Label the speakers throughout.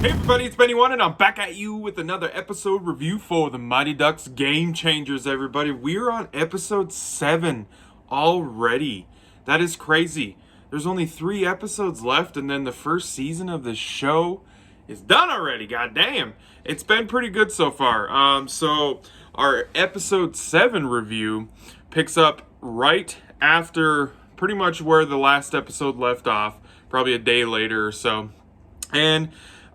Speaker 1: Hey everybody, it's Benny One, and I'm back at you with another episode review for the Mighty Ducks Game Changers, everybody. We're on episode 7 already. That is crazy. There's only 3 episodes left, and then the first season of the show is done already. God damn. It's been pretty good so far. So our episode 7 review picks up right after pretty much where the last episode left off, probably a day later or so. And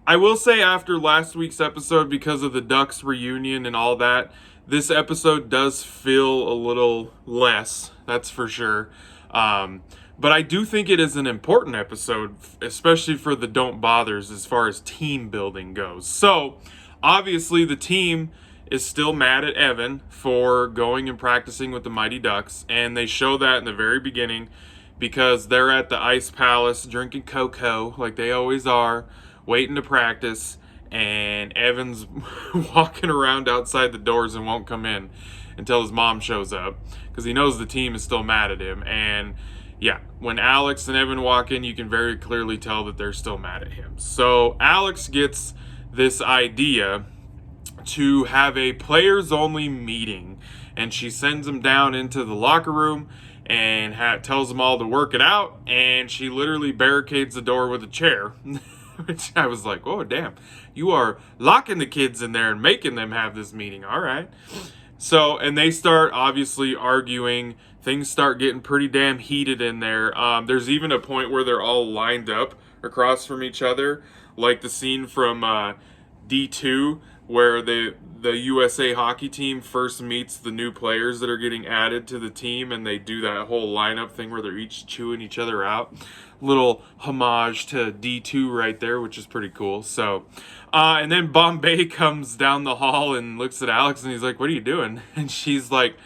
Speaker 1: I will say after last week's episode, because of the Ducks reunion and all that, this episode does feel a little less, that's for sure. But I do think it is an important episode, especially for the Don't Bothers as far as team building goes. So, obviously the team is still mad at Evan for going and practicing with the Mighty Ducks, and they show that in the very beginning because they're at the Ice Palace drinking cocoa like they always are, waiting to practice, and Evan's walking around outside the doors and won't come in until his mom shows up because he knows the team is still mad at him. And yeah, when Alex and Evan walk in, you can very clearly tell that they're still mad at him. So Alex gets this idea to have a players only meeting, and she sends them down into the locker room and tells them all to work it out, and she literally barricades the door with a chair. Which I was like, oh, damn. You are locking the kids in there and making them have this meeting. All right. So, and they start obviously arguing. Things start getting pretty damn heated in there. There's even a point where they're all lined up across from each other. Like the scene from D2 where the USA hockey team first meets the new players that are getting added to the team, and they do that whole lineup thing where they're each chewing each other out. Little homage to D2 right there, which is pretty cool. So, and then Bombay comes down the hall and looks at Alex, and he's like, "What are you doing?" And she's like,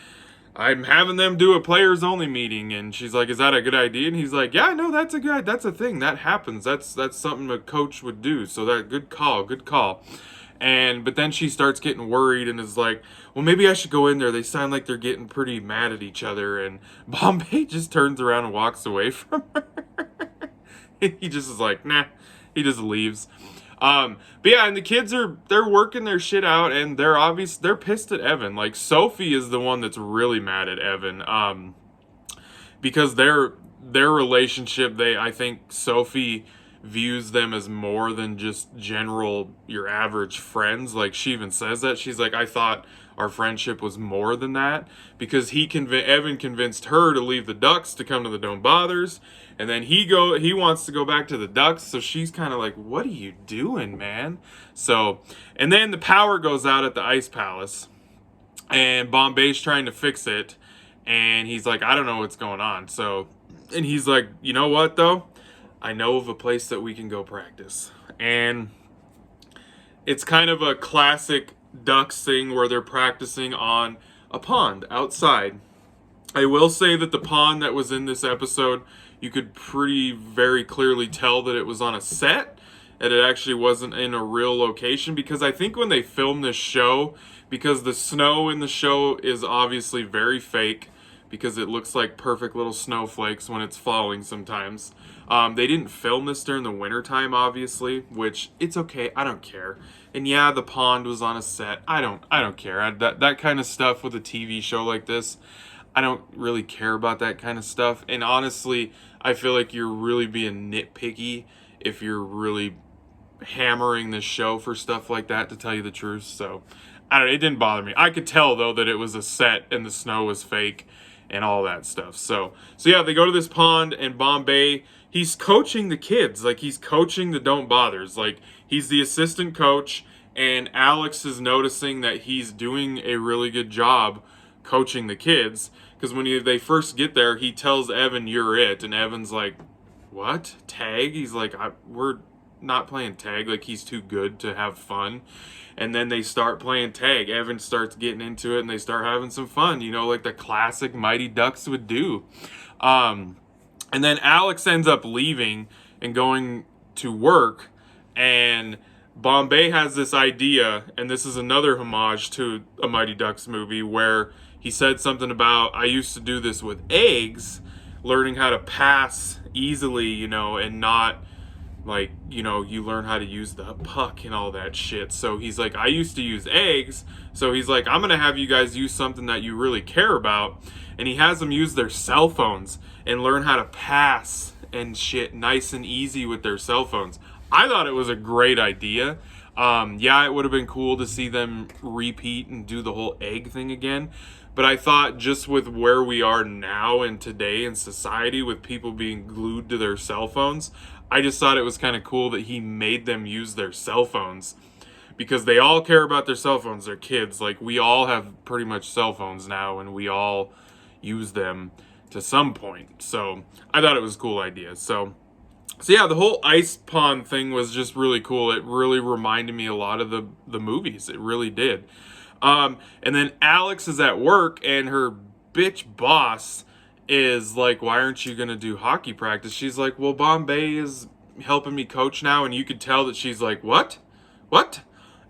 Speaker 1: "I'm having them do a players only meeting." And she's like, "Is that a good idea?" And he's like, "Yeah, no, that's a thing. That happens. That's something a coach would do. So that good call. But then she starts getting worried and is like, well, maybe I should go in there. They sound like they're getting pretty mad at each other. And Bombay just turns around and walks away from her. He just is like, nah. He just leaves. But yeah, and the kids they're working their shit out, and they're pissed at Evan. Like, Sophie is the one that's really mad at Evan. Because their relationship, I think Sophie views them as more than just your average friends. Like, she even says that. She's like, I thought our friendship was more than that, because Evan convinced her to leave the Ducks to come to the Don't Bothers, and then he wants to go back to the Ducks. So she's kind of like, what are you doing, man? So, and then the power goes out at the Ice Palace, and Bombay's trying to fix it, and he's like, I don't know what's going on. So, and he's like, you know what though? I know of a place that we can go practice. And it's kind of a classic Ducks thing where they're practicing on a pond outside. I will say that the pond that was in this episode, you could very clearly tell that it was on a set, and it actually wasn't in a real location, because I think when they filmed this show, because the snow in the show is obviously very fake, because it looks like perfect little snowflakes when it's falling sometimes. They didn't film this during the wintertime, obviously, which it's okay. I don't care. And yeah, the pond was on a set. I don't care. That kind of stuff with a TV show like this, I don't really care about that kind of stuff. And honestly, I feel like you're really being nitpicky if you're really hammering this show for stuff like that, to tell you the truth. So, it didn't bother me. I could tell, though, that it was a set and the snow was fake and all that stuff. So yeah, they go to this pond, and Bombay, he's coaching the kids. Like, he's coaching the Don't Bothers. Like, he's the assistant coach, and Alex is noticing that he's doing a really good job coaching the kids, because when they first get there, he tells Evan, you're it, and Evan's like, what? Tag? He's like, we're not playing tag. Like, he's too good to have fun. And then they start playing tag. Evan starts getting into it, and they start having some fun, like the classic Mighty Ducks would do. And then Alex ends up leaving and going to work, and Bombay has this idea, and this is another homage to a Mighty Ducks movie, where he said something about, I used to do this with eggs, learning how to pass easily, and not like, you know, you learn how to use the puck and all that shit. So he's like, I used to use eggs. So he's like, I'm going to have you guys use something that you really care about. And he has them use their cell phones and learn how to pass and shit nice and easy with their cell phones. I thought it was a great idea. Yeah, it would have been cool to see them repeat and do the whole egg thing again. But I thought just with where we are now and today in society with people being glued to their cell phones, I just thought it was kind of cool that he made them use their cell phones, because they all care about their cell phones. They're kids. Like, we all have pretty much cell phones now, and we all use them to some point. So I thought it was a cool idea. So yeah, the whole ice pond thing was just really cool. It really reminded me a lot of the movies. It really did. And then Alex is at work, and her bitch boss is like, why aren't you going to do hockey practice? She's like, well, Bombay is helping me coach now. And you could tell that she's like, what?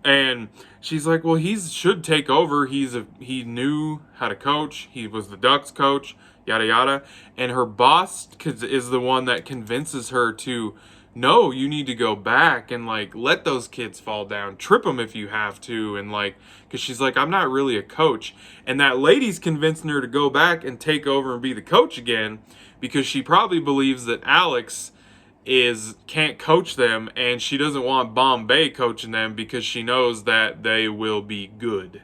Speaker 1: And she's like, well, he should take over. He knew how to coach. He was the Ducks coach, yada, yada. And her boss is the one that convinces her to, no, you need to go back and, like, let those kids fall down. Trip them if you have to. And, like, because she's like, I'm not really a coach. And that lady's convincing her to go back and take over and be the coach again, because she probably believes that Alex can't coach them, and she doesn't want Bombay coaching them because she knows that they will be good.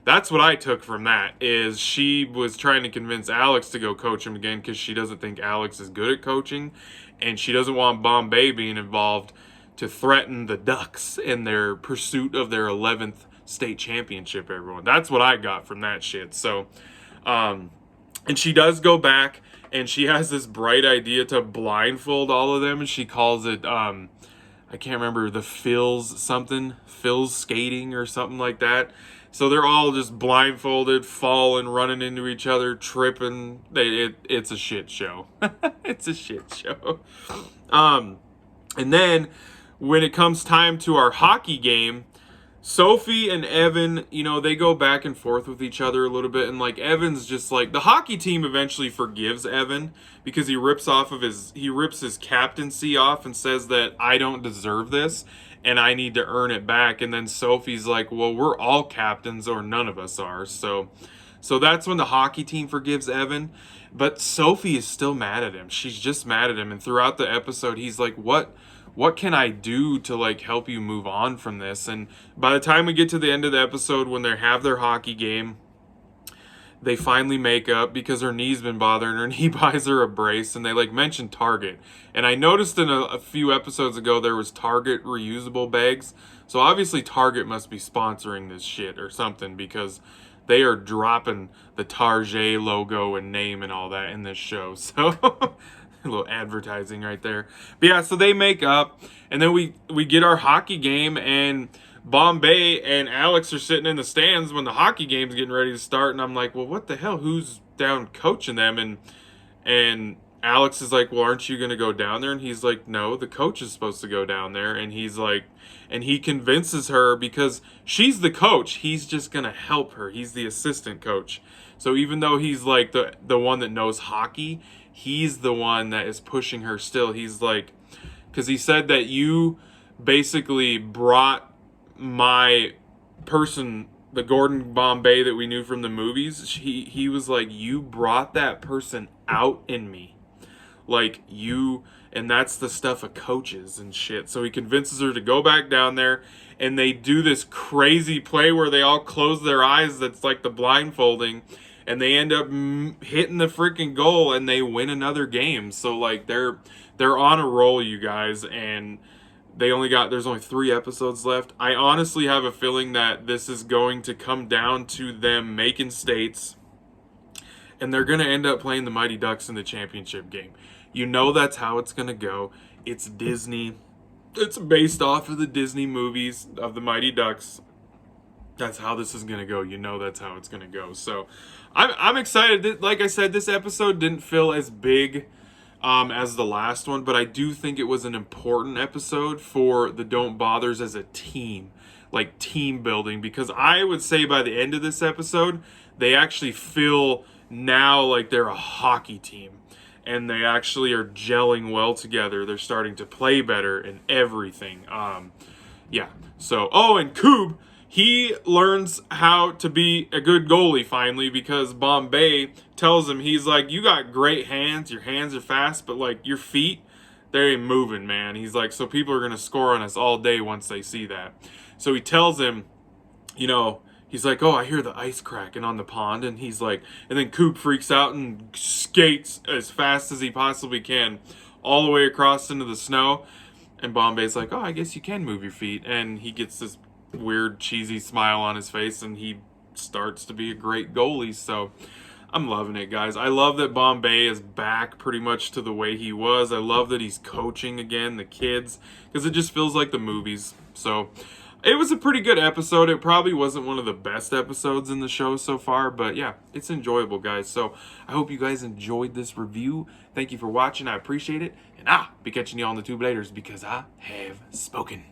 Speaker 1: That's what I took from that, is she was trying to convince Alex to go coach him again because she doesn't think Alex is good at coaching, and she doesn't want Bombay being involved to threaten the Ducks in their pursuit of their 11th state championship, everyone. That's what I got from that shit. So, and she does go back, and she has this bright idea to blindfold all of them, and she calls it, I can't remember, the Phil's skating or something like that. So they're all just blindfolded, falling, running into each other, tripping. It's a shit show. It's a shit show. And then when it comes time to our hockey game, Sophie and Evan, you know, they go back and forth with each other a little bit. And, like, Evan's just like, the hockey team eventually forgives Evan because he rips his captaincy off and says that I don't deserve this and I need to earn it back. And then Sophie's like, well, we're all captains, or none of us are. So that's when the hockey team forgives Evan. But Sophie is still mad at him. She's just mad at him. And throughout the episode, he's like, what can I do to, like, help you move on from this? And by the time we get to the end of the episode, when they have their hockey game, they finally make up because her knee's been bothering her, and he buys her a brace, and they, like, mention Target. And I noticed in a few episodes ago there was Target reusable bags. So obviously Target must be sponsoring this shit or something, because they are dropping the Target logo and name and all that in this show. So a little advertising right there. But yeah, so they make up, and then we get our hockey game, and Bombay and Alex are sitting in the stands when the hockey game's getting ready to start, and I'm like, well, what the hell? Who's down coaching them? And Alex is like, well, aren't you going to go down there? And he's like, no, the coach is supposed to go down there. And he's like, and he convinces her because she's the coach. He's just going to help her. He's the assistant coach. So even though he's like the one that knows hockey, he's the one that is pushing her still. He's like, because he said that you basically brought my person, the Gordon Bombay that we knew from the movies, he was like, you brought that person out in me. Like, you, and that's the stuff of coaches and shit. So he convinces her to go back down there, and they do this crazy play where they all close their eyes. That's like the blindfolding, and they end up hitting the freaking goal, and they win another game. So, like, they're on a roll, you guys, and there's only 3 episodes left. I honestly have a feeling that this is going to come down to them making states, and they're going to end up playing the Mighty Ducks in the championship game. You know that's how it's going to go. It's Disney. It's based off of the Disney movies of the Mighty Ducks. That's how this is going to go. You know that's how it's going to go. So I'm excited. Like I said, this episode didn't feel as big as the last one, but I do think it was an important episode for the Don't Bothers as a team, like team building, because I would say by the end of this episode, they actually feel now like they're a hockey team. and they actually are gelling well together. They're starting to play better and everything. Yeah. So, oh, and Coob, he learns how to be a good goalie finally because Bombay tells him, he's like, you got great hands, your hands are fast, but like your feet, they ain't moving, man. He's like, so people are going to score on us all day once they see that. So he tells him, you know, he's like, oh, I hear the ice cracking on the pond. And he's like, and then Coop freaks out and skates as fast as he possibly can all the way across into the snow. And Bombay's like, oh, I guess you can move your feet. And he gets this weird, cheesy smile on his face, and he starts to be a great goalie. So I'm loving it, guys. I love that Bombay is back pretty much to the way he was. I love that he's coaching again, the kids, because it just feels like the movies. So it was a pretty good episode. It probably wasn't one of the best episodes in the show so far, but yeah, it's enjoyable, guys. So I hope you guys enjoyed this review. Thank you for watching. I appreciate it. And I'll be catching you on the tube later because I have spoken.